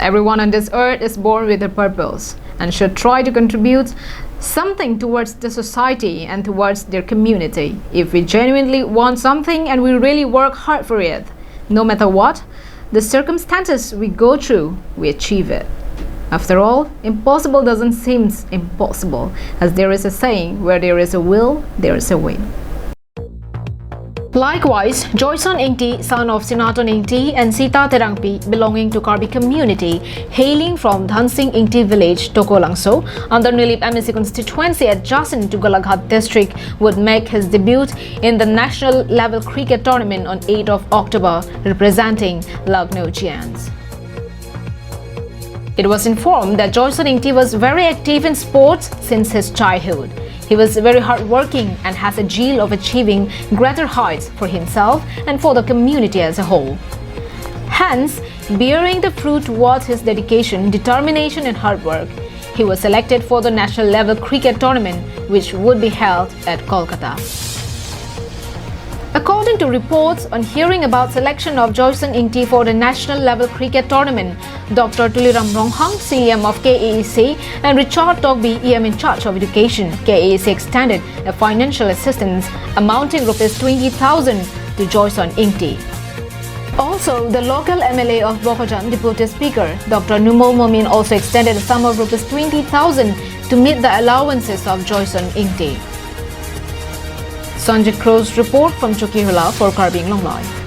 Everyone on this earth is born with a purpose and should try to contribute something towards the society and towards their community. If we genuinely want something and we really work hard for it, no matter what the circumstances we go through, we achieve it. After all, impossible doesn't seem impossible, as there is a saying, where there is a will, there is a way. Likewise, Joyson Ingti, son of Sinaton Ingti and Sita Terangpi, belonging to Karbi Community, hailing from Dhansing Ingti village, Toko Langso, under Nilip MSC constituency adjacent to Golaghat district, would make his debut in the national level cricket tournament on 8th of October, representing Lucknow Giants. It was informed that Joyson Ingti was very active in sports since his childhood. He was very hardworking and has a zeal of achieving greater heights for himself and for the community as a whole. Hence, bearing the fruit towards his dedication, determination and hard work, he was selected for the national level cricket tournament, which would be held at Kolkata. According to reports on hearing about selection of Joyson Ingti for the national level cricket tournament, Dr. Tuliram Ronghang, CEM of KAEC, and Richard Togby, EM in charge of education, KAEC extended a financial assistance amounting Rs 20,000 to Joyson Ingti. Also, the local MLA of Bokajan, Deputy Speaker, Dr. Numol Momin, also extended a sum of Rs 20,000 to meet the allowances of Joyson Ingti. Sanjit Crow's report from Chokihula for Karbi Community.